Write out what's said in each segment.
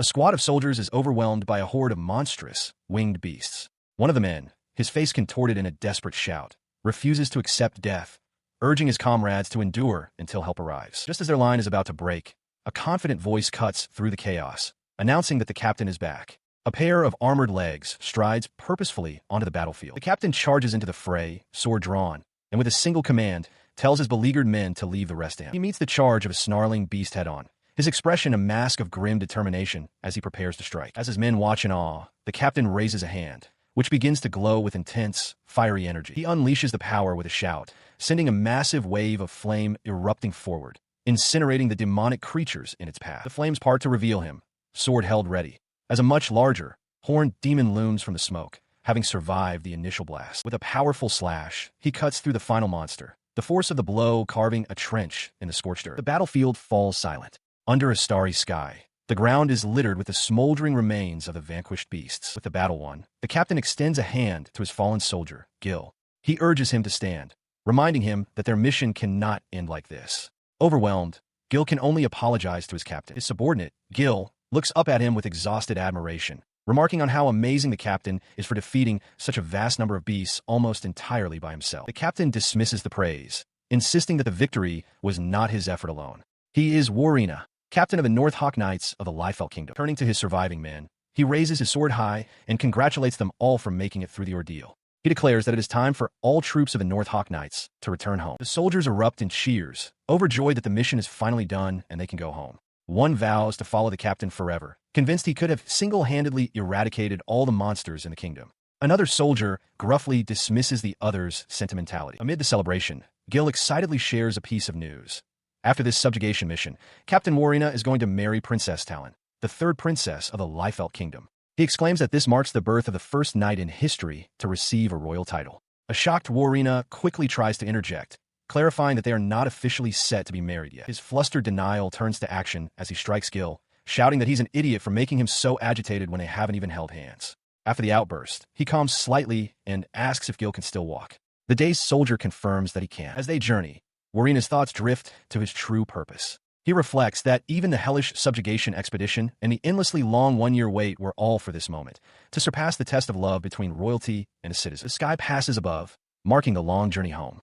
A squad of soldiers is overwhelmed by a horde of monstrous, winged beasts. One of the men, his face contorted in a desperate shout, refuses to accept death, urging his comrades to endure until help arrives. Just as their line is about to break, a confident voice cuts through the chaos, announcing that the captain is back. A pair of armored legs strides purposefully onto the battlefield. The captain charges into the fray, sword drawn, and with a single command, tells his beleaguered men to leave the rest of him. He meets the charge of a snarling beast head-on, his expression a mask of grim determination as he prepares to strike. As his men watch in awe, the captain raises a hand, which begins to glow with intense, fiery energy. He unleashes the power with a shout, sending a massive wave of flame erupting forward, incinerating the demonic creatures in its path. The flames part to reveal him, sword held ready, as a much larger, horned demon looms from the smoke, having survived the initial blast. With a powerful slash, he cuts through the final monster, the force of the blow carving a trench in the scorched earth. The battlefield falls silent. Under a starry sky, the ground is littered with the smoldering remains of the vanquished beasts. With the battle won, the captain extends a hand to his fallen soldier, Gil. He urges him to stand, reminding him that their mission cannot end like this. Overwhelmed, Gil can only apologize to his captain. His subordinate, Gil, looks up at him with exhausted admiration, remarking on how amazing the captain is for defeating such a vast number of beasts almost entirely by himself. The captain dismisses the praise, insisting that the victory was not his effort alone. He is Warina, captain of the North Hawk Knights of the Liefeld Kingdom. Turning to his surviving men, he raises his sword high and congratulates them all for making it through the ordeal. He declares that it is time for all troops of the North Hawk Knights to return home. The soldiers erupt in cheers, overjoyed that the mission is finally done and they can go home. One vows to follow the captain forever, convinced he could have single-handedly eradicated all the monsters in the kingdom. Another soldier gruffly dismisses the other's sentimentality. Amid the celebration, Gil excitedly shares a piece of news. After this subjugation mission, Captain Warina is going to marry Princess Talon, the third princess of the Liefeld Kingdom. He exclaims that this marks the birth of the first knight in history to receive a royal title. A shocked Warina quickly tries to interject, clarifying that they are not officially set to be married yet. His flustered denial turns to action as he strikes Gil, shouting that he's an idiot for making him so agitated when they haven't even held hands. After the outburst, he calms slightly and asks if Gil can still walk. The dazed soldier confirms that he can. As they journey, Warina's thoughts drift to his true purpose. He reflects that even the hellish subjugation expedition and the endlessly long one-year wait were all for this moment, to surpass the test of love between royalty and a citizen. The sky passes above, marking the long journey home.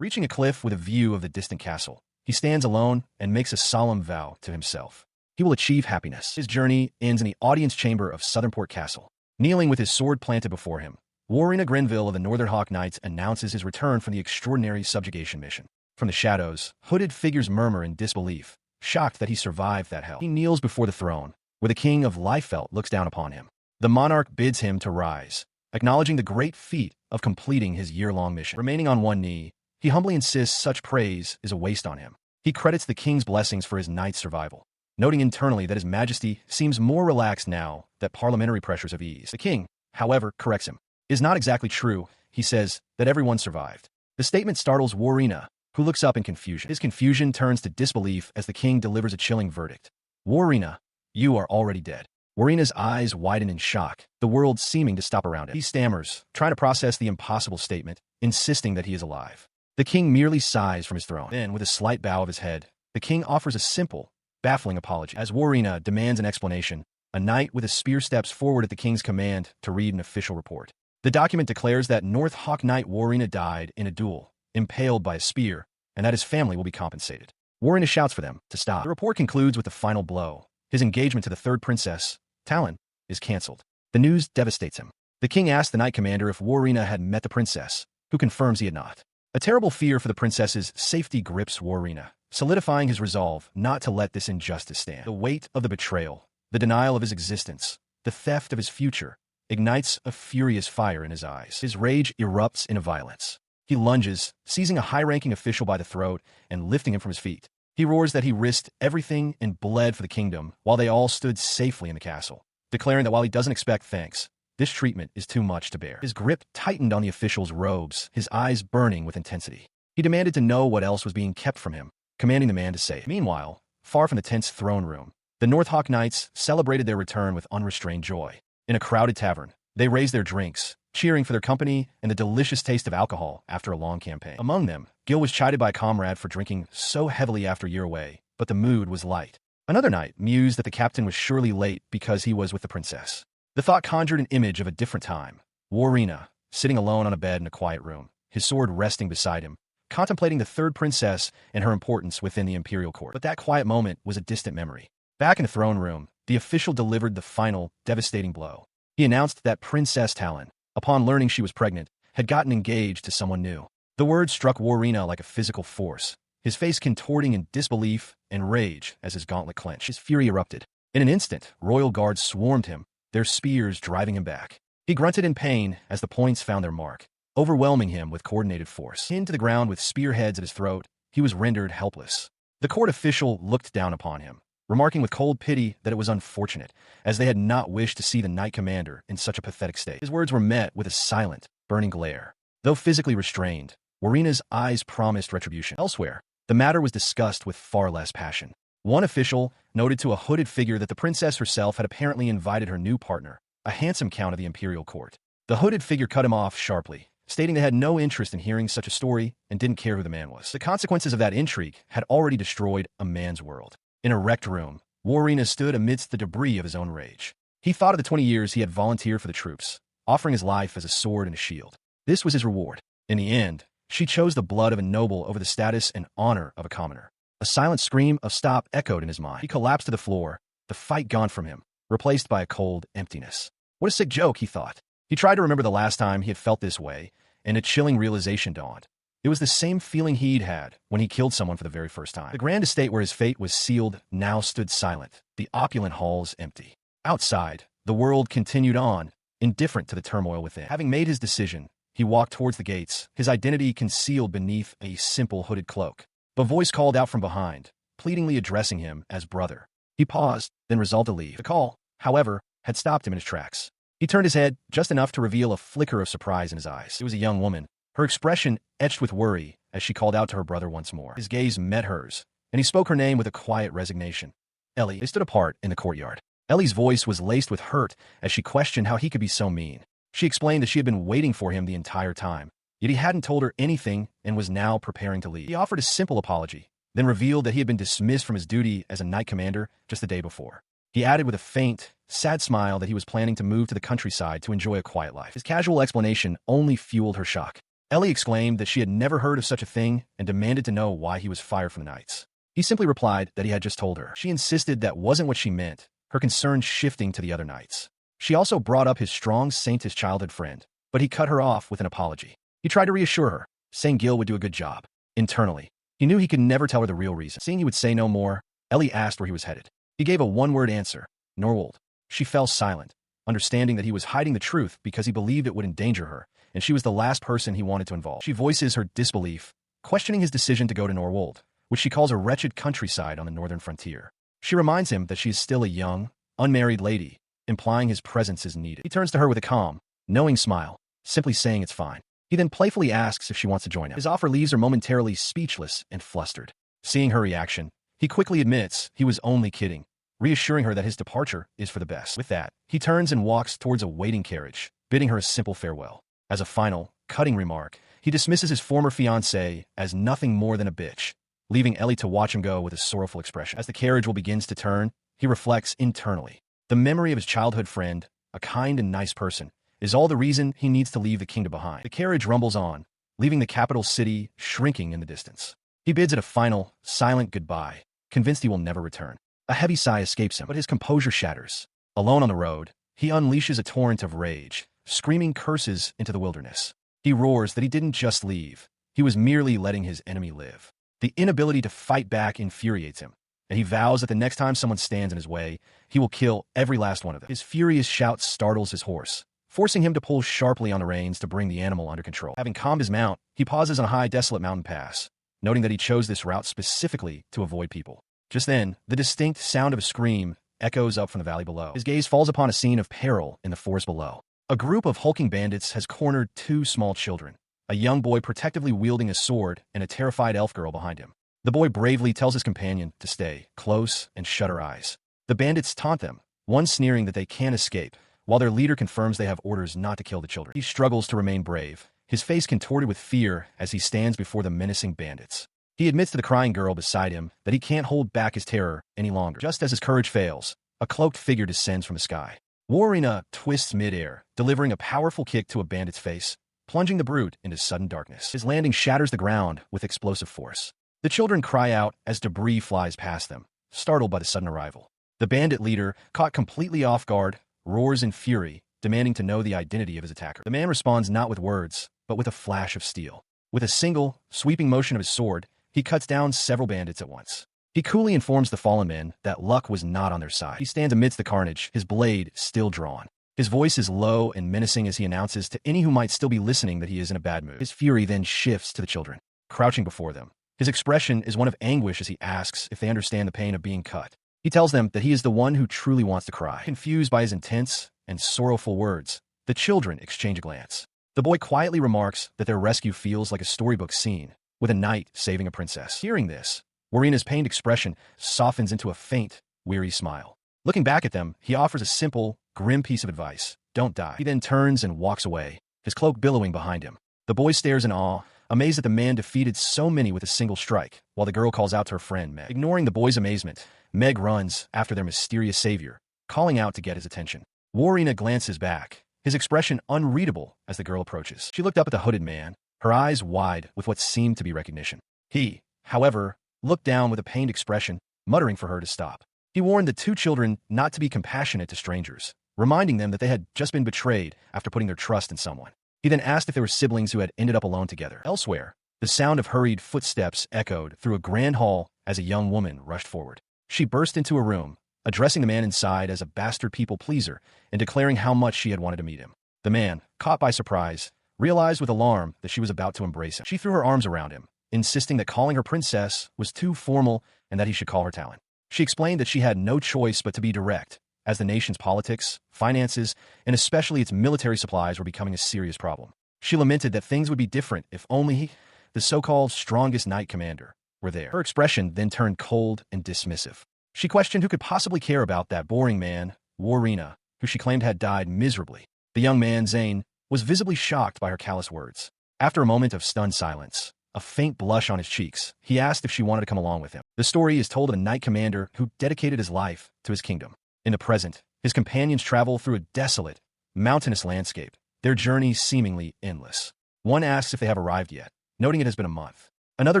Reaching a cliff with a view of the distant castle, he stands alone and makes a solemn vow to himself. He will achieve happiness. His journey ends in the audience chamber of Southernport Castle. Kneeling with his sword planted before him, Warina Grenville of the Northern Hawk Knights announces his return from the extraordinary subjugation mission. From the shadows, hooded figures murmur in disbelief, shocked that he survived that hell. He kneels before the throne, where the king of Liefeld looks down upon him. The monarch bids him to rise, acknowledging the great feat of completing his year-long mission. Remaining on one knee, he humbly insists such praise is a waste on him. He credits the king's blessings for his knight's survival, noting internally that his majesty seems more relaxed now that parliamentary pressures have eased. The king, however, corrects him. It is not exactly true, he says, that everyone survived. The statement startles Warina, who looks up in confusion. His confusion turns to disbelief as the king delivers a chilling verdict. Warina, you are already dead. Warina's eyes widen in shock, the world seeming to stop around him. He stammers, trying to process the impossible statement, insisting that he is alive. The king merely sighs from his throne. Then, with a slight bow of his head, the king offers a simple, baffling apology. As Warina demands an explanation, a knight with a spear steps forward at the king's command to read an official report. The document declares that North Hawk Knight Warina died in a duel, impaled by a spear, and that his family will be compensated. Warina shouts for them to stop. The report concludes with the final blow. His engagement to the third princess, Talon, is cancelled. The news devastates him. The king asks the knight commander if Warina had met the princess, who confirms he had not. A terrible fear for the princess's safety grips Warina, solidifying his resolve not to let this injustice stand. The weight of the betrayal, the denial of his existence, the theft of his future, ignites a furious fire in his eyes. His rage erupts into violence. He lunges, seizing a high-ranking official by the throat and lifting him from his feet. He roars that he risked everything and bled for the kingdom while they all stood safely in the castle, declaring that while he doesn't expect thanks, this treatment is too much to bear. His grip tightened on the official's robes, his eyes burning with intensity. He demanded to know what else was being kept from him, commanding the man to say it. Meanwhile, far from the tense throne room, the North Hawk Knights celebrated their return with unrestrained joy. In a crowded tavern, they raised their drinks, cheering for their company and the delicious taste of alcohol after a long campaign. Among them, Gil was chided by a comrade for drinking so heavily after a year away, but the mood was light. Another knight mused that the captain was surely late because he was with the princess. The thought conjured an image of a different time. Warina, sitting alone on a bed in a quiet room, his sword resting beside him, contemplating the third princess and her importance within the imperial court. But that quiet moment was a distant memory. Back in the throne room, the official delivered the final, devastating blow. He announced that Princess Talon, upon learning she was pregnant, had gotten engaged to someone new. The word struck Warina like a physical force, his face contorting in disbelief and rage as his gauntlet clenched. His fury erupted. In an instant, royal guards swarmed him, their spears driving him back. He grunted in pain as the points found their mark, overwhelming him with coordinated force. Pinned to the ground with spearheads at his throat, he was rendered helpless. The court official looked down upon him, remarking with cold pity that it was unfortunate, as they had not wished to see the knight commander in such a pathetic state. His words were met with a silent, burning glare. Though physically restrained, Warina's eyes promised retribution. Elsewhere, the matter was discussed with far less passion. One official noted to a hooded figure that the princess herself had apparently invited her new partner, a handsome count of the imperial court. The hooded figure cut him off sharply, stating they had no interest in hearing such a story and didn't care who the man was. The consequences of that intrigue had already destroyed a man's world. In a wrecked room, Warina stood amidst the debris of his own rage. He thought of the 20 years he had volunteered for the troops, offering his life as a sword and a shield. This was his reward. In the end, she chose the blood of a noble over the status and honor of a commoner. A silent scream of stop echoed in his mind. He collapsed to the floor, the fight gone from him, replaced by a cold emptiness. What a sick joke, he thought. He tried to remember the last time he had felt this way, and a chilling realization dawned. It was the same feeling he'd had when he killed someone for the very first time. The grand estate where his fate was sealed now stood silent, the opulent halls empty. Outside, the world continued on, indifferent to the turmoil within. Having made his decision, he walked towards the gates, his identity concealed beneath a simple hooded cloak. A voice called out from behind, pleadingly addressing him as brother. He paused, then resolved to leave. The call, however, had stopped him in his tracks. He turned his head just enough to reveal a flicker of surprise in his eyes. It was a young woman, her expression etched with worry as she called out to her brother once more. His gaze met hers, and he spoke her name with a quiet resignation. Ellie. They stood apart in the courtyard. Ellie's voice was laced with hurt as she questioned how he could be so mean. She explained that she had been waiting for him the entire time, yet he hadn't told her anything and was now preparing to leave. He offered a simple apology, then revealed that he had been dismissed from his duty as a knight commander just the day before. He added with a faint, sad smile that he was planning to move to the countryside to enjoy a quiet life. His casual explanation only fueled her shock. Ellie exclaimed that she had never heard of such a thing and demanded to know why he was fired from the knights. He simply replied that he had just told her. She insisted that wasn't what she meant, her concern shifting to the other knights. She also brought up his strong saintess childhood friend, but he cut her off with an apology. He tried to reassure her, saying Gil would do a good job. Internally, he knew he could never tell her the real reason. Seeing he would say no more, Ellie asked where he was headed. He gave a one-word answer, Norwald. She fell silent, understanding that he was hiding the truth because he believed it would endanger her, and she was the last person he wanted to involve. She voices her disbelief, questioning his decision to go to Norwald, which she calls a wretched countryside on the northern frontier. She reminds him that she is still a young, unmarried lady, implying his presence is needed. He turns to her with a calm, knowing smile, simply saying it's fine. He then playfully asks if she wants to join him. His offer leaves her momentarily speechless and flustered. Seeing her reaction, he quickly admits he was only kidding, reassuring her that his departure is for the best. With that, he turns and walks towards a waiting carriage, bidding her a simple farewell. As a final, cutting remark, he dismisses his former fiancée as nothing more than a bitch, leaving Ellie to watch him go with a sorrowful expression. As the carriage begins to turn, he reflects internally. The memory of his childhood friend, a kind and nice person, is all the reason he needs to leave the kingdom behind. The carriage rumbles on, leaving the capital city shrinking in the distance. He bids it a final, silent goodbye, convinced he will never return. A heavy sigh escapes him, but his composure shatters. Alone on the road, he unleashes a torrent of rage, screaming curses into the wilderness. He roars that he didn't just leave, he was merely letting his enemy live. The inability to fight back infuriates him, and he vows that the next time someone stands in his way, he will kill every last one of them. His furious shout startles his horse, forcing him to pull sharply on the reins to bring the animal under control. Having calmed his mount, he pauses on a high, desolate mountain pass, noting that he chose this route specifically to avoid people. Just then, the distinct sound of a scream echoes up from the valley below. His gaze falls upon a scene of peril in the forest below. A group of hulking bandits has cornered two small children, a young boy protectively wielding a sword and a terrified elf girl behind him. The boy bravely tells his companion to stay close and shut her eyes. The bandits taunt them, one sneering that they can't escape, while their leader confirms they have orders not to kill the children. He struggles to remain brave, his face contorted with fear as he stands before the menacing bandits. He admits to the crying girl beside him that he can't hold back his terror any longer. Just as his courage fails, a cloaked figure descends from the sky. Warina twists midair, delivering a powerful kick to a bandit's face, plunging the brute into sudden darkness. His landing shatters the ground with explosive force. The children cry out as debris flies past them, startled by the sudden arrival. The bandit leader, caught completely off guard, roars in fury, demanding to know the identity of his attacker. The man responds not with words, but with a flash of steel. With a single, sweeping motion of his sword, he cuts down several bandits at once. He coolly informs the fallen men that luck was not on their side. He stands amidst the carnage, his blade still drawn. His voice is low and menacing as he announces to any who might still be listening that he is in a bad mood. His fury then shifts to the children, crouching before them. His expression is one of anguish as he asks if they understand the pain of being cut. He tells them that he is the one who truly wants to cry. Confused by his intense and sorrowful words, the children exchange a glance. The boy quietly remarks that their rescue feels like a storybook scene, with a knight saving a princess. Hearing this, Warina's pained expression softens into a faint, weary smile. Looking back at them, he offers a simple, grim piece of advice: don't die. He then turns and walks away, his cloak billowing behind him. The boy stares in awe, amazed that the man defeated so many with a single strike, while the girl calls out to her friend Meg. Ignoring the boy's amazement, Meg runs after their mysterious savior, calling out to get his attention. Warina glances back, his expression unreadable as the girl approaches. She looked up at the hooded man, her eyes wide with what seemed to be recognition. He, however, looked down with a pained expression, muttering for her to stop. He warned the two children not to be compassionate to strangers, reminding them that they had just been betrayed after putting their trust in someone. He then asked if they were siblings who had ended up alone together. Elsewhere, the sound of hurried footsteps echoed through a grand hall as a young woman rushed forward. She burst into a room, addressing the man inside as a bastard people-pleaser and declaring how much she had wanted to meet him. The man, caught by surprise, realized with alarm that she was about to embrace him. She threw her arms around him, insisting that calling her princess was too formal and that he should call her Talon. She explained that she had no choice but to be direct, as the nation's politics, finances, and especially its military supplies were becoming a serious problem. She lamented that things would be different if only he, the so-called strongest knight commander, were there. Her expression then turned cold and dismissive. She questioned who could possibly care about that boring man, Warina, who she claimed had died miserably. The young man, Zane, was visibly shocked by her callous words. After a moment of stunned silence, a faint blush on his cheeks, he asked if she wanted to come along with him. The story is told of a knight commander who dedicated his life to his kingdom. In the present, his companions travel through a desolate, mountainous landscape, their journey seemingly endless. One asks if they have arrived yet, noting it has been a month. Another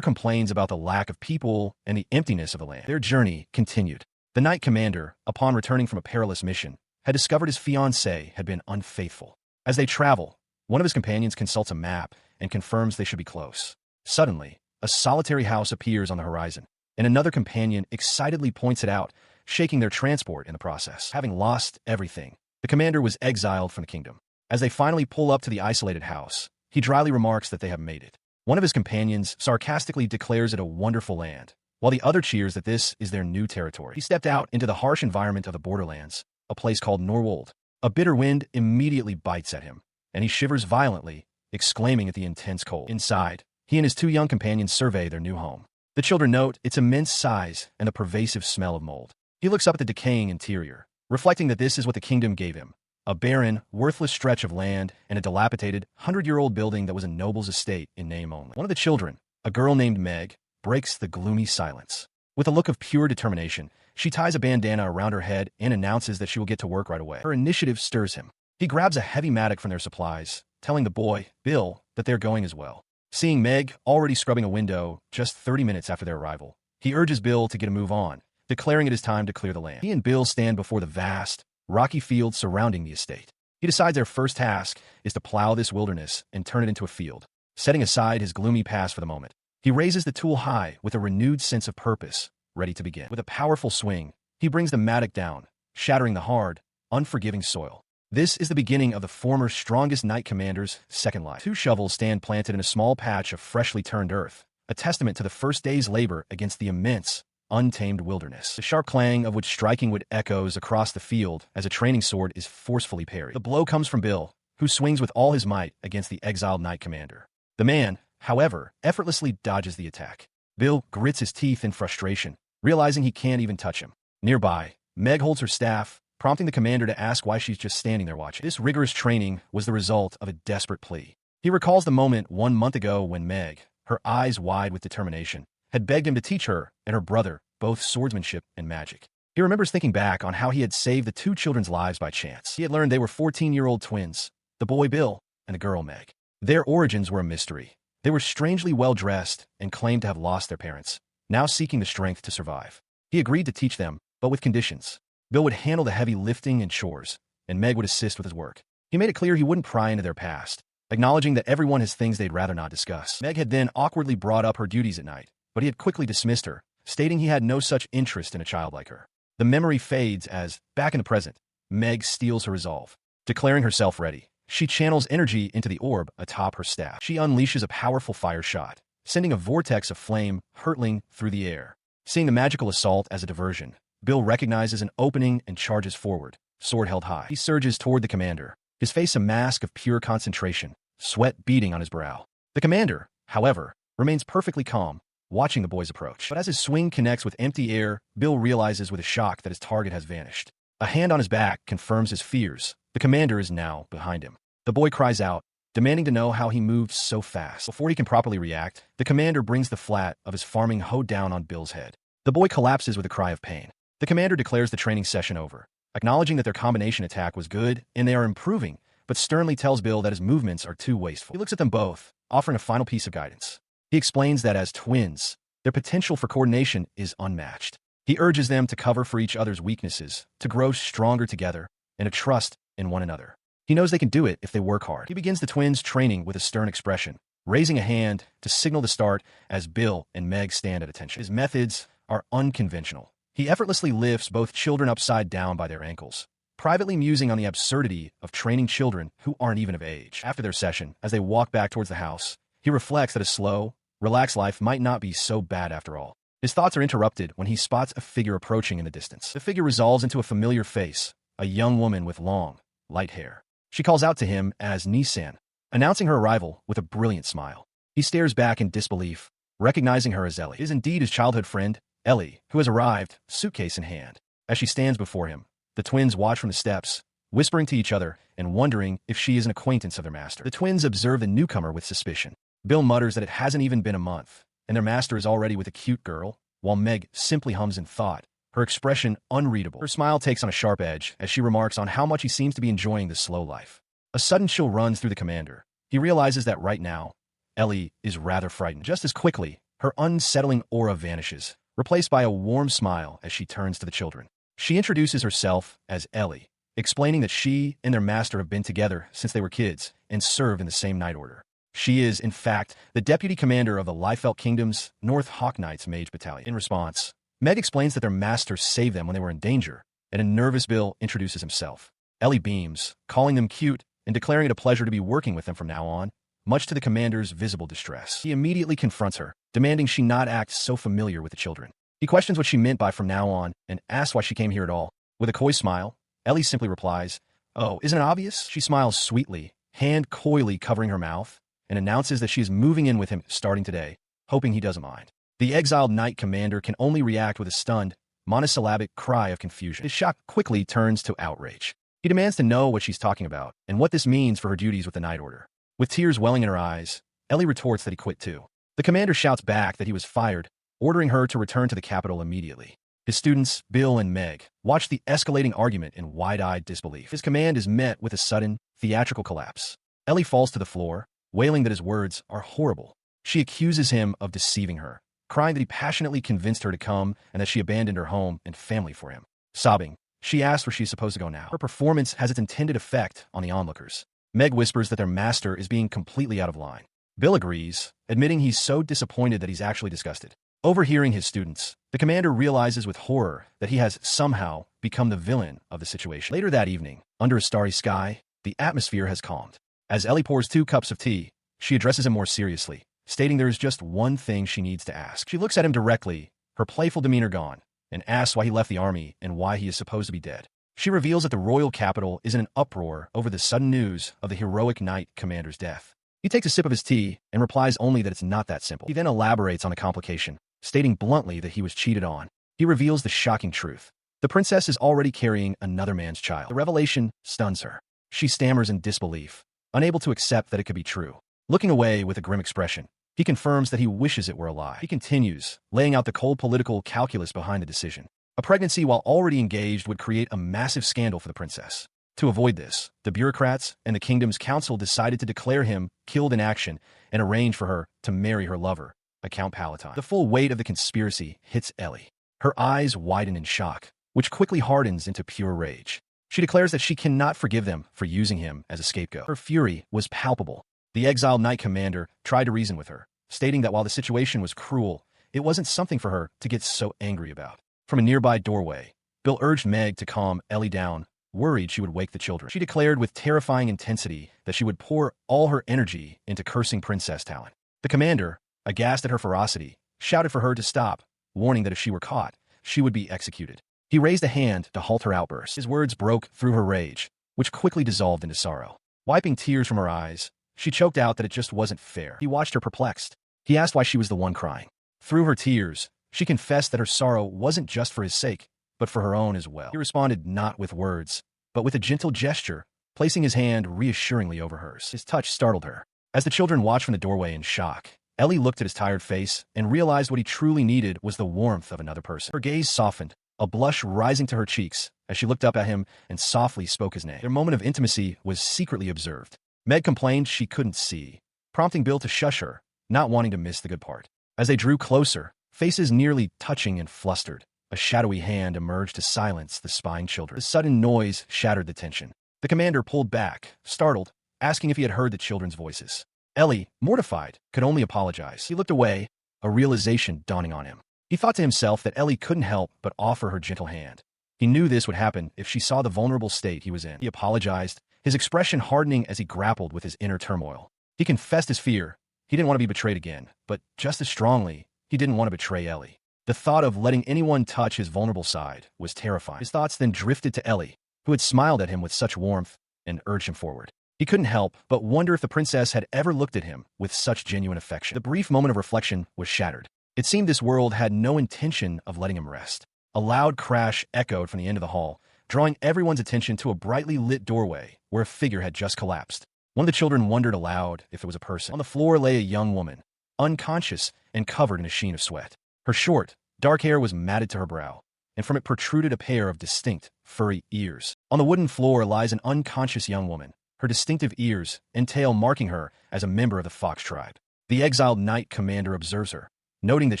complains about the lack of people and the emptiness of the land. Their journey continued. The knight commander, upon returning from a perilous mission, had discovered his fiancée had been unfaithful. As they travel, one of his companions consults a map and confirms they should be close. Suddenly, a solitary house appears on the horizon, and another companion excitedly points it out, shaking their transport in the process. Having lost everything, the commander was exiled from the kingdom. As they finally pull up to the isolated house, he dryly remarks that they have made it. One of his companions sarcastically declares it a wonderful land, while the other cheers that this is their new territory. He stepped out into the harsh environment of the borderlands, a place called Norwald. A bitter wind immediately bites at him, and he shivers violently, exclaiming at the intense cold. Inside, he and his two young companions survey their new home. The children note its immense size and the pervasive smell of mold. He looks up at the decaying interior, reflecting that this is what the kingdom gave him: a barren, worthless stretch of land and a dilapidated, 100-year-old building that was a noble's estate in name only. One of the children, a girl named Meg, breaks the gloomy silence. With a look of pure determination, she ties a bandana around her head and announces that she will get to work right away. Her initiative stirs him. He grabs a heavy mattock from their supplies, telling the boy, Bill, that they're going as well. Seeing Meg already scrubbing a window just 30 minutes after their arrival, he urges Bill to get a move on, declaring it is time to clear the land. He and Bill stand before the vast, rocky field surrounding the estate. He decides their first task is to plow this wilderness and turn it into a field. Setting aside his gloomy past for the moment, he raises the tool high with a renewed sense of purpose, ready to begin. With a powerful swing, he brings the mattock down, shattering the hard, unforgiving soil. This is the beginning of the former strongest knight commander's second life. Two shovels stand planted in a small patch of freshly turned earth, a testament to the first day's labor against the immense, untamed wilderness. The sharp clang of which striking wood echoes across the field as a training sword is forcefully parried. The blow comes from Bill, who swings with all his might against the exiled knight commander. The man, however, effortlessly dodges the attack. Bill grits his teeth in frustration, realizing he can't even touch him. Nearby, Meg holds her staff, prompting the commander to ask why she's just standing there watching. This rigorous training was the result of a desperate plea. He recalls the moment 1 month ago when Meg, her eyes wide with determination, had begged him to teach her and her brother both swordsmanship and magic. He remembers thinking back on how he had saved the two children's lives by chance. He had learned they were 14-year-old twins, the boy Bill and the girl Meg. Their origins were a mystery. They were strangely well-dressed and claimed to have lost their parents, now seeking the strength to survive. He agreed to teach them, but with conditions. Bill would handle the heavy lifting and chores, and Meg would assist with his work. He made it clear he wouldn't pry into their past, acknowledging that everyone has things they'd rather not discuss. Meg had then awkwardly brought up her duties at night, but he had quickly dismissed her, stating he had no such interest in a child like her. The memory fades as, back in the present, Meg steals her resolve. Declaring herself ready, she channels energy into the orb atop her staff. She unleashes a powerful fire shot, sending a vortex of flame hurtling through the air. Seeing the magical assault as a diversion, Bill recognizes an opening and charges forward, sword held high. He surges toward the commander, his face a mask of pure concentration, sweat beading on his brow. The commander, however, remains perfectly calm, watching the boys approach. But as his swing connects with empty air, Bill realizes with a shock that his target has vanished. A hand on his back confirms his fears. The commander is now behind him. The boy cries out, demanding to know how he moved so fast. Before he can properly react, the commander brings the flat of his farming hoe down on Bill's head. The boy collapses with a cry of pain. The commander declares the training session over, acknowledging that their combination attack was good and they are improving, but sternly tells Bill that his movements are too wasteful. He looks at them both, offering a final piece of guidance. He explains that as twins, their potential for coordination is unmatched. He urges them to cover for each other's weaknesses, to grow stronger together, and to trust in one another. He knows they can do it if they work hard. He begins the twins' training with a stern expression, raising a hand to signal the start as Bill and Meg stand at attention. His methods are unconventional. He effortlessly lifts both children upside down by their ankles, privately musing on the absurdity of training children who aren't even of age. After their session, as they walk back towards the house, he reflects that a slow, relaxed life might not be so bad after all. His thoughts are interrupted when he spots a figure approaching in the distance. The figure resolves into a familiar face, a young woman with long, light hair. She calls out to him as Nissan, announcing her arrival with a brilliant smile. He stares back in disbelief, recognizing her as Ellie. It is indeed his childhood friend, Ellie, who has arrived, suitcase in hand. As she stands before him, the twins watch from the steps, whispering to each other and wondering if she is an acquaintance of their master. The twins observe the newcomer with suspicion. Bill mutters that it hasn't even been a month, and their master is already with a cute girl, while Meg simply hums in thought, her expression unreadable. Her smile takes on a sharp edge as she remarks on how much he seems to be enjoying the slow life. A sudden chill runs through the commander. He realizes that right now, Ellie is rather frightened. Just as quickly, her unsettling aura vanishes, replaced by a warm smile as she turns to the children. She introduces herself as Ellie, explaining that she and their master have been together since they were kids and serve in the same night order. She is, in fact, the deputy commander of the Liefeld Kingdom's North Hawk Knights Mage Battalion. In response, Meg explains that their master saved them when they were in danger, and a nervous Bill introduces himself. Ellie beams, calling them cute and declaring it a pleasure to be working with them from now on, much to the commander's visible distress. He immediately confronts her, demanding she not act so familiar with the children. He questions what she meant by from now on and asks why she came here at all. With a coy smile, Ellie simply replies, "Oh, isn't it obvious?" She smiles sweetly, hand coyly covering her mouth, and announces that she is moving in with him starting today, hoping he doesn't mind. The exiled knight commander can only react with a stunned, monosyllabic cry of confusion. His shock quickly turns to outrage. He demands to know what she's talking about and what this means for her duties with the Night Order. With tears welling in her eyes, Ellie retorts that he quit too. The commander shouts back that he was fired, ordering her to return to the capital immediately. His students, Bill and Meg, watch the escalating argument in wide-eyed disbelief. His command is met with a sudden, theatrical collapse. Ellie falls to the floor, wailing that his words are horrible. She accuses him of deceiving her, crying that he passionately convinced her to come and that she abandoned her home and family for him. Sobbing, she asks where she's supposed to go now. Her performance has its intended effect on the onlookers. Meg whispers that their master is being completely out of line. Bill agrees, admitting he's so disappointed that he's actually disgusted. Overhearing his students, the commander realizes with horror that he has somehow become the villain of the situation. Later that evening, under a starry sky, the atmosphere has calmed. As Ellie pours 2 cups of tea, she addresses him more seriously, stating there is just one thing she needs to ask. She looks at him directly, her playful demeanor gone, and asks why he left the army and why he is supposed to be dead. She reveals that the royal capital is in an uproar over the sudden news of the heroic knight commander's death. He takes a sip of his tea and replies only that it's not that simple. He then elaborates on the complication, stating bluntly that he was cheated on. He reveals the shocking truth. The princess is already carrying another man's child. The revelation stuns her. She stammers in disbelief, unable to accept that it could be true. Looking away with a grim expression, He confirms that he wishes it were a lie. He continues, laying out the cold political calculus behind the decision. A pregnancy while already engaged would create a massive scandal for the princess. To avoid this, the bureaucrats and the kingdom's council decided to declare him killed in action and arrange for her to marry her lover, a Count Palatine. The full weight of the conspiracy hits Ellie. Her eyes widen in shock, which quickly hardens into pure rage. She declares that she cannot forgive them for using him as a scapegoat. Her fury was palpable. The exiled knight commander tried to reason with her, stating that while the situation was cruel, it wasn't something for her to get so angry about. From a nearby doorway, Bill urged Meg to calm Ellie down, worried she would wake the children. She declared with terrifying intensity that she would pour all her energy into cursing Princess Talon. The commander, aghast at her ferocity, shouted for her to stop, warning that if she were caught, she would be executed. He raised a hand to halt her outburst. His words broke through her rage, which quickly dissolved into sorrow. Wiping tears from her eyes, she choked out that it just wasn't fair. He watched her perplexed. He asked why she was the one crying. Through her tears, she confessed that her sorrow wasn't just for his sake, but for her own as well. He responded not with words, but with a gentle gesture, placing his hand reassuringly over hers. His touch startled her. As the children watched from the doorway in shock, Ellie looked at his tired face and realized what he truly needed was the warmth of another person. Her gaze softened, a blush rising to her cheeks as she looked up at him and softly spoke his name. Their moment of intimacy was secretly observed. Meg complained she couldn't see, prompting Bill to shush her, not wanting to miss the good part. As they drew closer, faces nearly touching and flustered, a shadowy hand emerged to silence the spying children. The sudden noise shattered the tension. The commander pulled back, startled, asking if he had heard the children's voices. Ellie, mortified, could only apologize. He looked away, a realization dawning on him. He thought to himself that Ellie couldn't help but offer her gentle hand. He knew this would happen if she saw the vulnerable state he was in. He apologized, his expression hardening as he grappled with his inner turmoil. He confessed his fear. He didn't want to be betrayed again, but just as strongly, he didn't want to betray Ellie. The thought of letting anyone touch his vulnerable side was terrifying. His thoughts then drifted to Ellie, who had smiled at him with such warmth and urged him forward. He couldn't help but wonder if the princess had ever looked at him with such genuine affection. The brief moment of reflection was shattered. It seemed this world had no intention of letting him rest. A loud crash echoed from the end of the hall, drawing everyone's attention to a brightly lit doorway where a figure had just collapsed. One of the children wondered aloud if it was a person. On the floor lay a young woman, unconscious and covered in a sheen of sweat. Her short, dark hair was matted to her brow, and from it protruded a pair of distinct, furry ears. On the wooden floor lies an unconscious young woman, her distinctive ears and tail marking her as a member of the fox tribe. The exiled knight commander observes her, noting that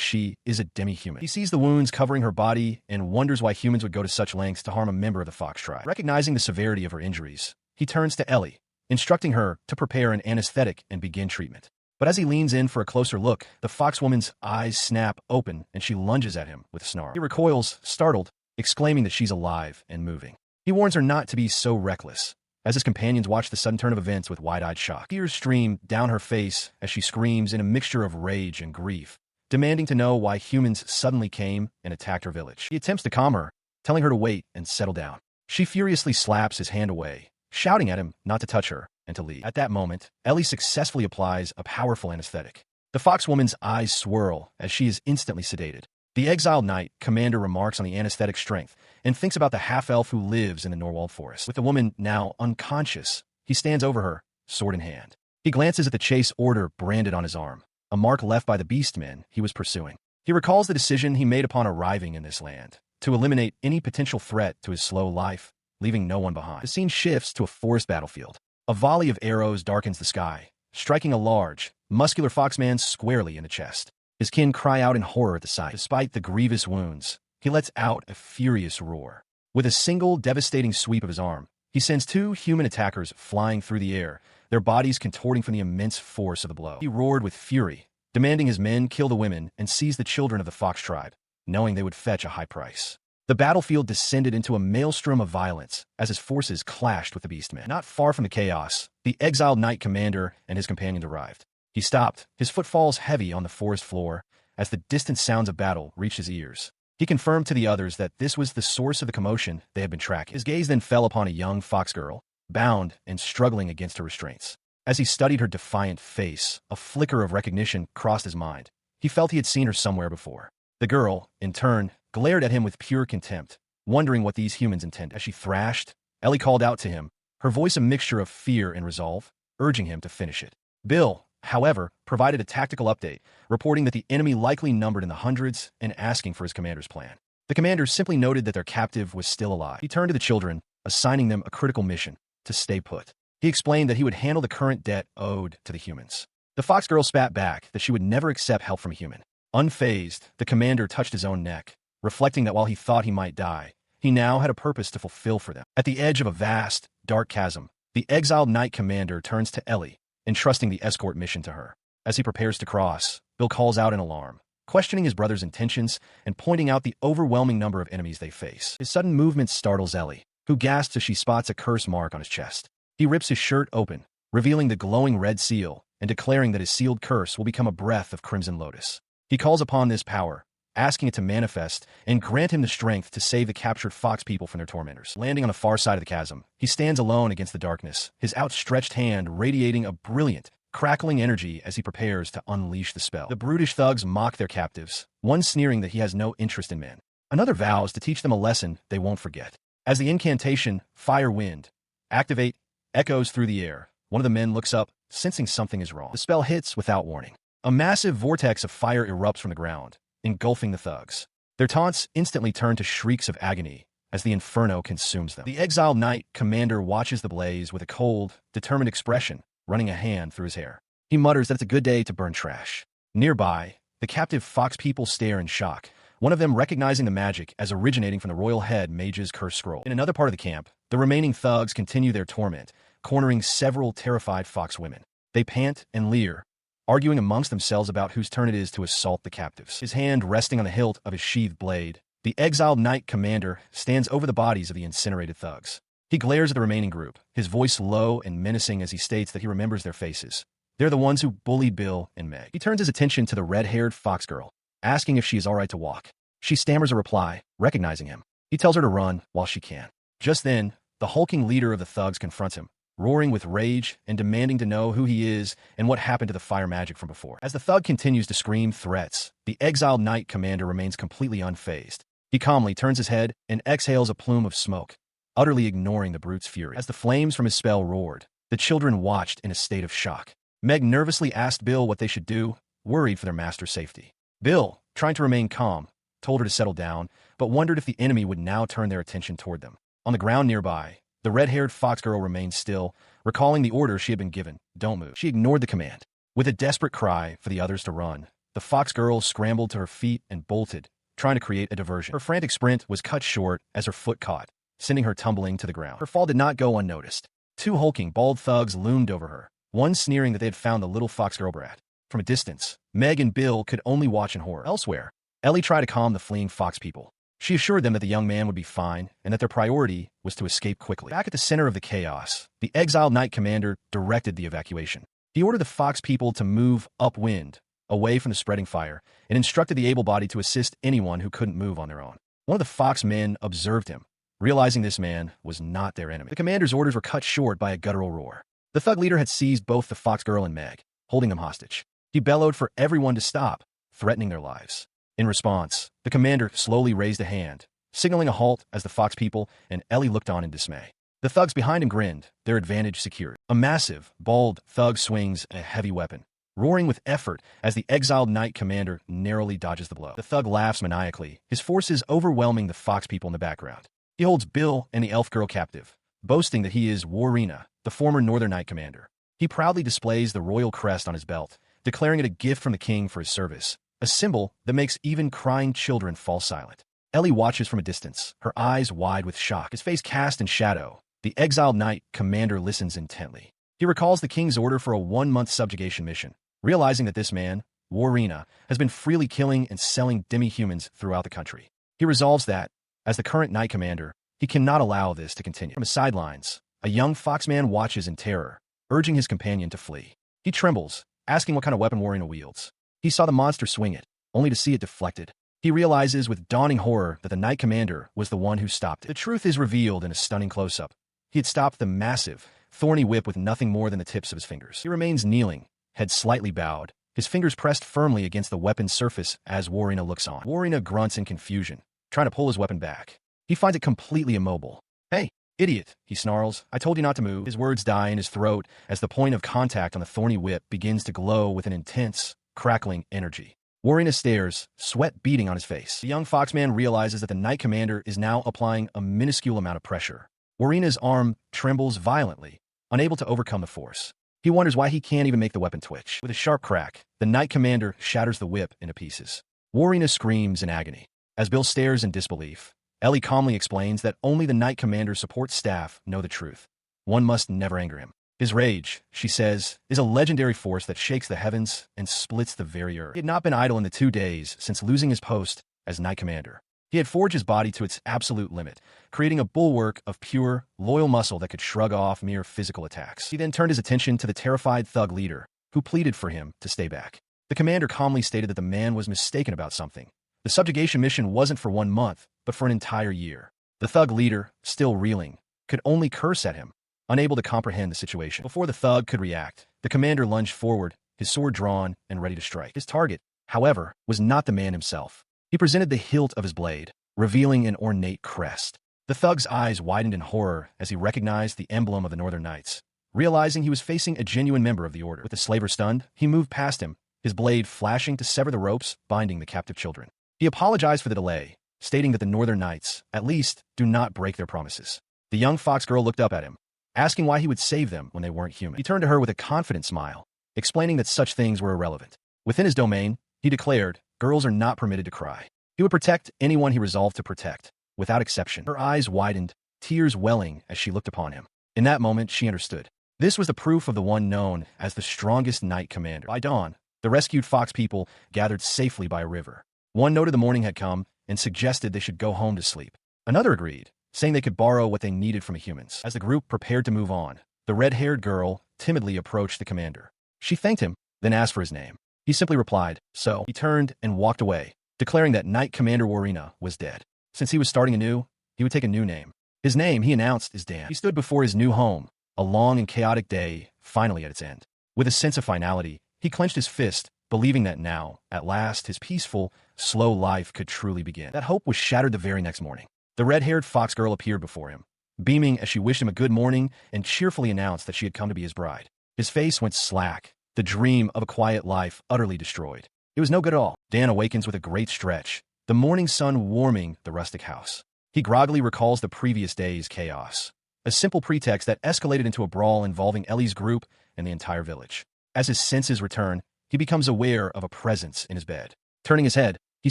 she is a demi-human. He sees the wounds covering her body and wonders why humans would go to such lengths to harm a member of the fox tribe. Recognizing the severity of her injuries, he turns to Ellie, instructing her to prepare an anesthetic and begin treatment. But as he leans in for a closer look, the foxwoman's eyes snap open and she lunges at him with a snarl. He recoils, startled, exclaiming that she's alive and moving. He warns her not to be so reckless. As his companions watch the sudden turn of events with wide-eyed shock, tears stream down her face as she screams in a mixture of rage and grief, demanding to know why humans suddenly came and attacked her village. He attempts to calm her, telling her to wait and settle down. She furiously slaps his hand away, shouting at him not to touch her and to leave. At that moment, Ellie successfully applies a powerful anesthetic. The foxwoman's eyes swirl as she is instantly sedated. The exiled knight commander remarks on the anesthetic strength and thinks about the half-elf who lives in the Norwald forest. With the woman now unconscious, he stands over her, sword in hand. He glances at the chase order branded on his arm, a mark left by the beastmen he was pursuing. He recalls the decision he made upon arriving in this land, to eliminate any potential threat to his slow life, leaving no one behind. The scene shifts to a forest battlefield. A volley of arrows darkens the sky, striking a large, muscular foxman squarely in the chest. His kin cry out in horror at the sight. Despite the grievous wounds, he lets out a furious roar. With a single devastating sweep of his arm, he sends two human attackers flying through the air, their bodies contorting from the immense force of the blow. He roared with fury, demanding his men kill the women and seize the children of the fox tribe, knowing they would fetch a high price. The battlefield descended into a maelstrom of violence as his forces clashed with the beastmen. Not far from the chaos, the exiled knight commander and his companions arrived. He stopped, his footfalls heavy on the forest floor, as the distant sounds of battle reached his ears. He confirmed to the others that this was the source of the commotion they had been tracking. His gaze then fell upon a young fox girl, bound and struggling against her restraints. As he studied her defiant face, a flicker of recognition crossed his mind. He felt he had seen her somewhere before. The girl, in turn, glared at him with pure contempt, wondering what these humans intended. As she thrashed, Ellie called out to him, her voice a mixture of fear and resolve, urging him to finish it. Bill, however, provided a tactical update, reporting that the enemy likely numbered in the hundreds and asking for his commander's plan. The commander simply noted that their captive was still alive. He turned to the children, assigning them a critical mission: to stay put. He explained that he would handle the current debt owed to the humans. The fox girl spat back that she would never accept help from a human. Unfazed, the commander touched his own neck, reflecting that while he thought he might die, he now had a purpose to fulfill for them. At the edge of a vast, dark chasm, the exiled knight commander turns to Ellie, entrusting the escort mission to her. As he prepares to cross, Bill calls out in alarm, questioning his brother's intentions and pointing out the overwhelming number of enemies they face. His sudden movement startles Ellie, who gasps as she spots a curse mark on his chest. He rips his shirt open, revealing the glowing red seal and declaring that his sealed curse will become a breath of crimson lotus. He calls upon this power, asking it to manifest and grant him the strength to save the captured fox people from their tormentors. Landing on the far side of the chasm, he stands alone against the darkness, his outstretched hand radiating a brilliant, crackling energy as he prepares to unleash the spell. The brutish thugs mock their captives, one sneering that he has no interest in men. Another vows to teach them a lesson they won't forget. As the incantation, Fire Wind, activate, echoes through the air, one of the men looks up, sensing something is wrong. The spell hits without warning. A massive vortex of fire erupts from the ground, engulfing the thugs. Their taunts instantly turn to shrieks of agony as the inferno consumes them. The exiled knight commander watches the blaze with a cold, determined expression, running a hand through his hair. He mutters that it's a good day to burn trash. Nearby, the captive fox people stare in shock, one of them recognizing the magic as originating from the royal head mage's cursed scroll. In another part of the camp, the remaining thugs continue their torment, cornering several terrified foxwomen. They pant and leer, arguing amongst themselves about whose turn it is to assault the captives. His hand resting on the hilt of his sheathed blade, the exiled knight commander stands over the bodies of the incinerated thugs. He glares at the remaining group, his voice low and menacing as he states that he remembers their faces. They're the ones who bullied Bill and Meg. He turns his attention to the red-haired fox girl, asking if she is all right to walk. She stammers a reply, recognizing him. He tells her to run while she can. Just then, the hulking leader of the thugs confronts him, roaring with rage and demanding to know who he is and what happened to the fire magic from before. As the thug continues to scream threats, the exiled knight commander remains completely unfazed. He calmly turns his head and exhales a plume of smoke, utterly ignoring the brute's fury. As the flames from his spell roared, the children watched in a state of shock. Meg nervously asked Bill what they should do, worried for their master's safety. Bill, trying to remain calm, told her to settle down, but wondered if the enemy would now turn their attention toward them. On the ground nearby, the red-haired fox girl remained still, recalling the order she had been given, don't move. She ignored the command. With a desperate cry for the others to run, the fox girl scrambled to her feet and bolted, trying to create a diversion. Her frantic sprint was cut short as her foot caught, sending her tumbling to the ground. Her fall did not go unnoticed. Two hulking, bald thugs loomed over her, one sneering that they had found the little fox girl brat. From a distance, Meg and Bill could only watch in horror. Elsewhere, Ellie tried to calm the fleeing fox people. She assured them that the young man would be fine and that their priority was to escape quickly. Back at the center of the chaos, the exiled knight commander directed the evacuation. He ordered the fox people to move upwind, away from the spreading fire, and instructed the able-bodied to assist anyone who couldn't move on their own. One of the fox men observed him, realizing this man was not their enemy. The commander's orders were cut short by a guttural roar. The thug leader had seized both the fox girl and Meg, holding them hostage. He bellowed for everyone to stop, threatening their lives. In response, the commander slowly raised a hand, signaling a halt as the fox people and Ellie looked on in dismay. The thugs behind him grinned, their advantage secured. A massive, bald thug swings a heavy weapon, roaring with effort as the exiled knight commander narrowly dodges the blow. The thug laughs maniacally, his forces overwhelming the fox people in the background. He holds Bill and the elf girl captive, boasting that he is Warina, the former Northern Knight commander. He proudly displays the royal crest on his belt, declaring it a gift from the king for his service, a symbol that makes even crying children fall silent. Ellie watches from a distance, her eyes wide with shock, his face cast in shadow. The exiled knight commander listens intently. He recalls the king's order for a 1-month subjugation mission, realizing that this man, Warina, has been freely killing and selling demi-humans throughout the country. He resolves that, as the current knight commander, he cannot allow this to continue. From his sidelines, a young foxman watches in terror, urging his companion to flee. He trembles, asking what kind of weapon Warina wields. He saw the monster swing it, only to see it deflected. He realizes with dawning horror that the knight commander was the one who stopped it. The truth is revealed in a stunning close-up. He had stopped the massive, thorny whip with nothing more than the tips of his fingers. He remains kneeling, head slightly bowed, his fingers pressed firmly against the weapon's surface as Warina looks on. Warina grunts in confusion, trying to pull his weapon back. He finds it completely immobile. "Hey," Idiot, he snarls. I told you not to move. His words die in his throat as the point of contact on the thorny whip begins to glow with an intense, crackling energy. Warina stares, sweat beading on his face. The young foxman realizes that the Knight Commander is now applying a minuscule amount of pressure. Warina's arm trembles violently, unable to overcome the force. He wonders why he can't even make the weapon twitch. With a sharp crack, the Knight Commander shatters the whip into pieces. Warina screams in agony. As Bill stares in disbelief, Ellie calmly explains that only the Knight Commander's support staff know the truth. One must never anger him. His rage, she says, is a legendary force that shakes the heavens and splits the very earth. He had not been idle in the 2 days since losing his post as Knight Commander. He had forged his body to its absolute limit, creating a bulwark of pure, loyal muscle that could shrug off mere physical attacks. He then turned his attention to the terrified thug leader, who pleaded for him to stay back. The commander calmly stated that the man was mistaken about something. The subjugation mission wasn't for 1 month, but for an entire year. The thug leader, still reeling, could only curse at him, unable to comprehend the situation. Before the thug could react, the commander lunged forward, his sword drawn and ready to strike. His target, however, was not the man himself. He presented the hilt of his blade, revealing an ornate crest. The thug's eyes widened in horror as he recognized the emblem of the Northern Knights. Realizing he was facing a genuine member of the order. With the slaver stunned, he moved past him, his blade flashing to sever the ropes binding the captive children. He apologized for the delay, stating that the Northern Knights, at least, do not break their promises. The young fox girl looked up at him, asking why he would save them when they weren't human. He turned to her with a confident smile, explaining that such things were irrelevant. Within his domain, he declared, girls are not permitted to cry. He would protect anyone he resolved to protect, without exception. Her eyes widened, tears welling as she looked upon him. In that moment, she understood. This was the proof of the one known as the strongest Knight Commander. By dawn, the rescued fox people gathered safely by a river. One noted the morning had come and suggested they should go home to sleep. Another agreed, saying they could borrow what they needed from the humans. As the group prepared to move on, the red-haired girl timidly approached the commander. She thanked him, then asked for his name. He simply replied, so. He turned and walked away, declaring that Knight Commander Warina was dead. Since he was starting anew, he would take a new name. His name, he announced, is Dan. He stood before his new home, a long and chaotic day finally at its end. With a sense of finality, he clenched his fist, believing that now, at last, his peaceful, slow life could truly begin. That hope was shattered the very next morning. The red-haired fox girl appeared before him, beaming as she wished him a good morning and cheerfully announced that she had come to be his bride. His face went slack, the dream of a quiet life utterly destroyed. It was no good at all. Dan awakens with a great stretch, the morning sun warming the rustic house. He groggily recalls the previous day's chaos, a simple pretext that escalated into a brawl involving Ellie's group and the entire village. As his senses return, he becomes aware of a presence in his bed. Turning his head, he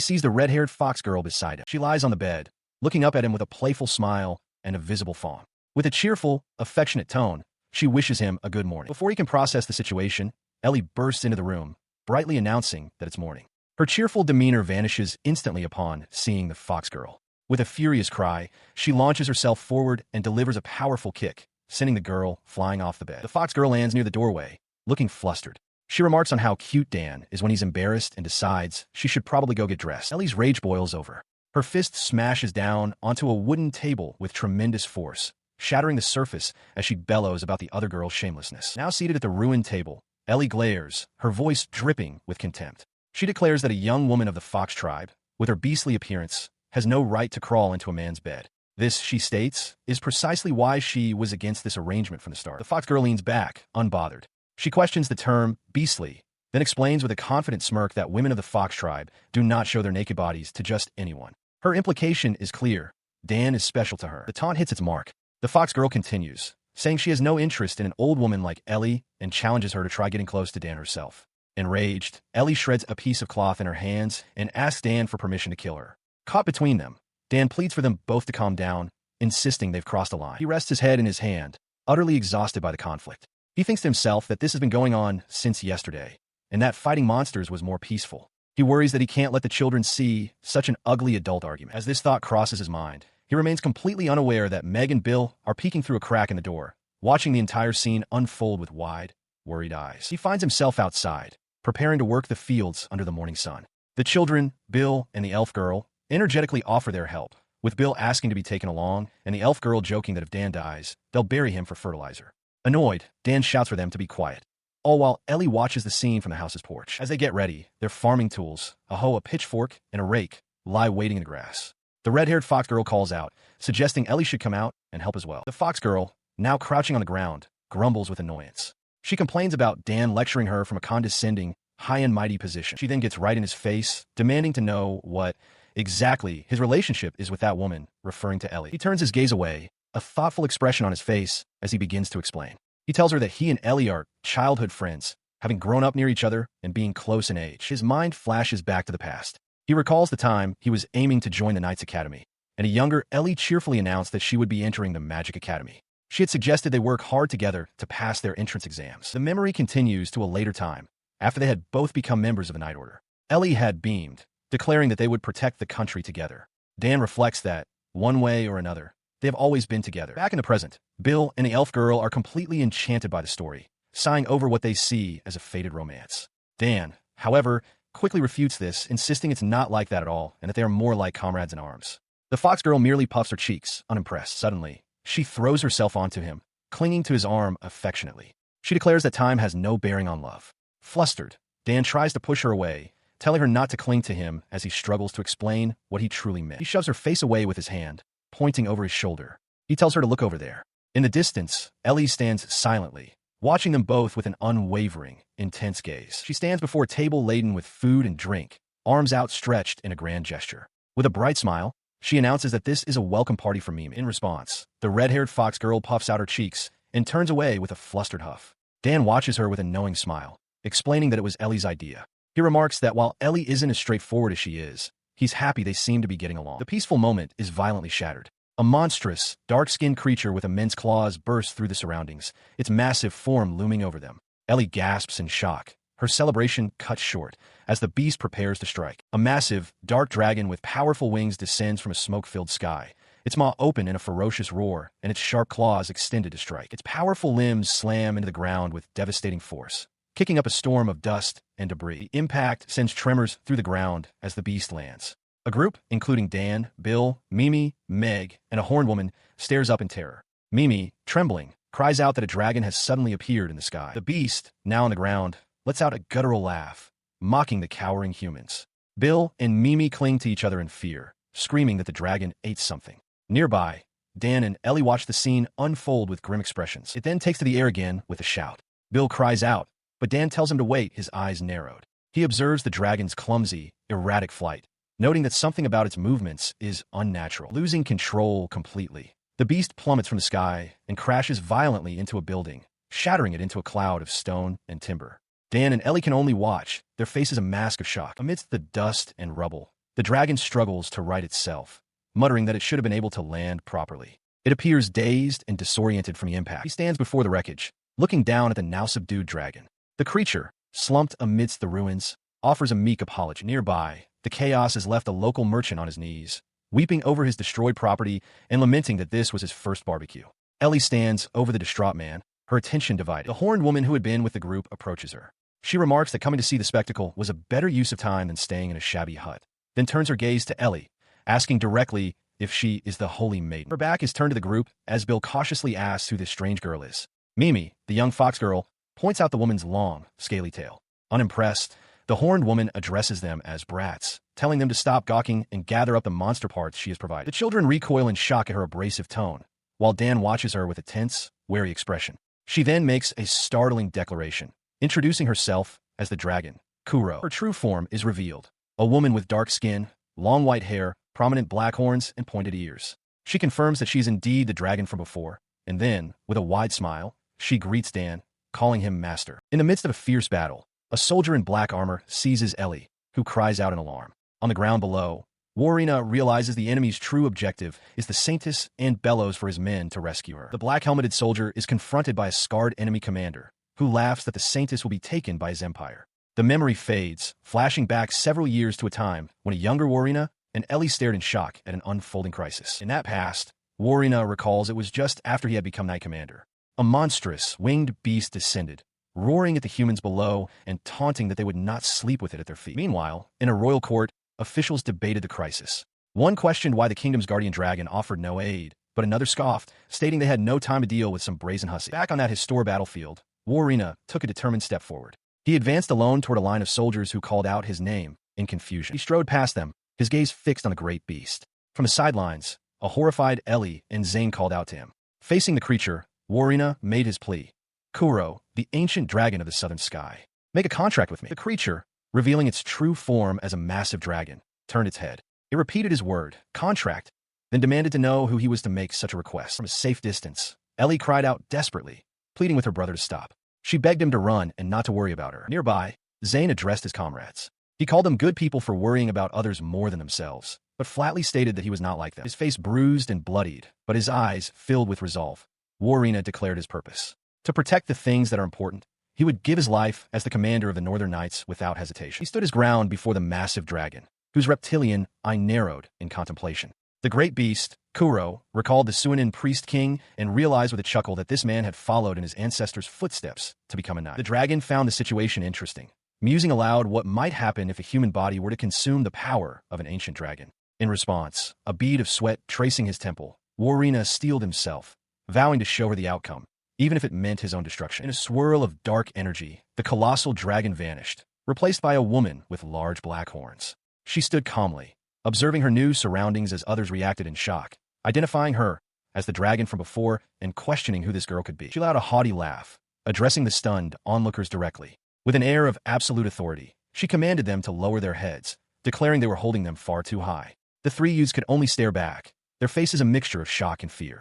sees the red-haired fox girl beside him. She lies on the bed, looking up at him with a playful smile and a visible fawn. With a cheerful, affectionate tone, she wishes him a good morning. Before he can process the situation, Ellie bursts into the room, brightly announcing that it's morning. Her cheerful demeanor vanishes instantly upon seeing the fox girl. With a furious cry, she launches herself forward and delivers a powerful kick, sending the girl flying off the bed. The fox girl lands near the doorway, looking flustered. She remarks on how cute Dan is when he's embarrassed and decides she should probably go get dressed. Ellie's rage boils over. Her fist smashes down onto a wooden table with tremendous force, shattering the surface as she bellows about the other girl's shamelessness. Now seated at the ruined table, Ellie glares, her voice dripping with contempt. She declares that a young woman of the fox tribe, with her beastly appearance, has no right to crawl into a man's bed. This, she states, is precisely why she was against this arrangement from the start. The fox girl leans back, unbothered. She questions the term beastly, then explains with a confident smirk that women of the fox tribe do not show their naked bodies to just anyone. Her implication is clear. Dan is special to her. The taunt hits its mark. The fox girl continues, saying she has no interest in an old woman like Ellie and challenges her to try getting close to Dan herself. Enraged, Ellie shreds a piece of cloth in her hands and asks Dan for permission to kill her. Caught between them, Dan pleads for them both to calm down, insisting they've crossed a line. He rests his head in his hand, utterly exhausted by the conflict. He thinks to himself that this has been going on since yesterday, and that fighting monsters was more peaceful. He worries that he can't let the children see such an ugly adult argument. As this thought crosses his mind, he remains completely unaware that Meg and Bill are peeking through a crack in the door, watching the entire scene unfold with wide, worried eyes. He finds himself outside, preparing to work the fields under the morning sun. The children, Bill and the elf girl, energetically offer their help, with Bill asking to be taken along and the elf girl joking that if Dan dies, they'll bury him for fertilizer. Annoyed, Dan shouts for them to be quiet, all while Ellie watches the scene from the house's porch. As they get ready, their farming tools, a hoe, a pitchfork, and a rake, lie waiting in the grass. The red-haired fox girl calls out, suggesting Ellie should come out and help as well. The fox girl, now crouching on the ground, grumbles with annoyance. She complains about Dan lecturing her from a condescending, high and mighty position. She then gets right in his face, demanding to know what exactly his relationship is with that woman, referring to Ellie. He turns his gaze away, a thoughtful expression on his face as he begins to explain. He tells her that he and Ellie are childhood friends, having grown up near each other and being close in age. His mind flashes back to the past. He recalls the time he was aiming to join the Knights Academy, and a younger Ellie cheerfully announced that she would be entering the Magic Academy. She had suggested they work hard together to pass their entrance exams. The memory continues to a later time, after they had both become members of the Night Order. Ellie had beamed, declaring that they would protect the country together. Dan reflects that, one way or another, they have always been together. Back in the present, Bill and the elf girl are completely enchanted by the story, sighing over what they see as a fated romance. Dan, however, quickly refutes this, insisting it's not like that at all and that they are more like comrades in arms. The fox girl merely puffs her cheeks, unimpressed. Suddenly, she throws herself onto him, clinging to his arm affectionately. She declares that time has no bearing on love. Flustered, Dan tries to push her away, telling her not to cling to him as he struggles to explain what he truly meant. He shoves her face away with his hand, pointing over his shoulder. He tells her to look over there. In the distance, Ellie stands silently, watching them both with an unwavering, intense gaze. She stands before a table laden with food and drink, arms outstretched in a grand gesture. With a bright smile, she announces that this is a welcome party for Mimi. In response, the red-haired fox girl puffs out her cheeks and turns away with a flustered huff. Dan watches her with a knowing smile, explaining that it was Ellie's idea. He remarks that while Ellie isn't as straightforward as she is, he's happy they seem to be getting along. The peaceful moment is violently shattered. A monstrous, dark-skinned creature with immense claws bursts through the surroundings, its massive form looming over them. Ellie gasps in shock, her celebration cut short, as the beast prepares to strike. A massive, dark dragon with powerful wings descends from a smoke-filled sky, its maw open in a ferocious roar, and its sharp claws extended to strike. Its powerful limbs slam into the ground with devastating force, kicking up a storm of dust and debris. The impact sends tremors through the ground as the beast lands. A group, including Dan, Bill, Mimi, Meg, and a horned woman, stares up in terror. Mimi, trembling, cries out that a dragon has suddenly appeared in the sky. The beast, now on the ground, lets out a guttural laugh, mocking the cowering humans. Bill and Mimi cling to each other in fear, screaming that the dragon ate something. Nearby, Dan and Ellie watch the scene unfold with grim expressions. It then takes to the air again with a shout. Bill cries out, but Dan tells him to wait, his eyes narrowed. He observes the dragon's clumsy, erratic flight, noting that something about its movements is unnatural. Losing control completely, the beast plummets from the sky and crashes violently into a building, shattering it into a cloud of stone and timber. Dan and Ellie can only watch, their faces a mask of shock. Amidst the dust and rubble, the dragon struggles to right itself, muttering that it should have been able to land properly. It appears dazed and disoriented from the impact. He stands before the wreckage, looking down at the now subdued dragon. The creature, slumped amidst the ruins, offers a meek apology. Nearby, the chaos has left a local merchant on his knees, weeping over his destroyed property and lamenting that this was his first barbecue. Ellie stands over the distraught man, her attention divided. The horned woman who had been with the group approaches her. She remarks that coming to see the spectacle was a better use of time than staying in a shabby hut, then turns her gaze to Ellie, asking directly if she is the holy maiden. Her back is turned to the group as Bill cautiously asks who this strange girl is. Mimi, the young fox girl, points out the woman's long, scaly tail. Unimpressed, the horned woman addresses them as brats, telling them to stop gawking and gather up the monster parts she has provided. The children recoil in shock at her abrasive tone, while Dan watches her with a tense, wary expression. She then makes a startling declaration, introducing herself as the dragon, Kuro. Her true form is revealed, a woman with dark skin, long white hair, prominent black horns, and pointed ears. She confirms that she is indeed the dragon from before, and then, with a wide smile, she greets Dan, calling him master. In the midst of a fierce battle, a soldier in black armor seizes Ellie, who cries out in alarm. On the ground below, Warina realizes the enemy's true objective is the Saintess and bellows for his men to rescue her. The black-helmeted soldier is confronted by a scarred enemy commander, who laughs that the Saintess will be taken by his empire. The memory fades, flashing back several years to a time when a younger Warina and Ellie stared in shock at an unfolding crisis. In that past, Warina recalls it was just after he had become Knight Commander. A monstrous, winged beast descended, roaring at the humans below and taunting that they would not sleep with it at their feet. Meanwhile, in a royal court, officials debated the crisis. One questioned why the kingdom's guardian dragon offered no aid, but another scoffed, stating they had no time to deal with some brazen hussy. Back on that historic battlefield, Warina took a determined step forward. He advanced alone toward a line of soldiers who called out his name in confusion. He strode past them, his gaze fixed on the great beast. From the sidelines, a horrified Ellie and Zane called out to him. Facing the creature, Warina made his plea. Kuro, the ancient dragon of the southern sky. Make a contract with me. The creature, revealing its true form as a massive dragon, turned its head. It repeated his word, contract, then demanded to know who he was to make such a request. From a safe distance, Ellie cried out desperately, pleading with her brother to stop. She begged him to run and not to worry about her. Nearby, Zane addressed his comrades. He called them good people for worrying about others more than themselves, but flatly stated that he was not like them. His face bruised and bloodied, but his eyes filled with resolve. Warina declared his purpose. To protect the things that are important, he would give his life as the commander of the Northern Knights without hesitation. He stood his ground before the massive dragon, whose reptilian eye narrowed in contemplation. The great beast, Kuro, recalled the Suinin priest king and realized with a chuckle that this man had followed in his ancestors' footsteps to become a knight. The dragon found the situation interesting, musing aloud what might happen if a human body were to consume the power of an ancient dragon. In response, a bead of sweat tracing his temple, Warina steeled himself, vowing to show her the outcome, even if it meant his own destruction. In a swirl of dark energy, the colossal dragon vanished, replaced by a woman with large black horns. She stood calmly, observing her new surroundings as others reacted in shock, identifying her as the dragon from before and questioning who this girl could be. She allowed a haughty laugh, addressing the stunned onlookers directly. With an air of absolute authority, she commanded them to lower their heads, declaring they were holding them far too high. The three youths could only stare back, their faces a mixture of shock and fear.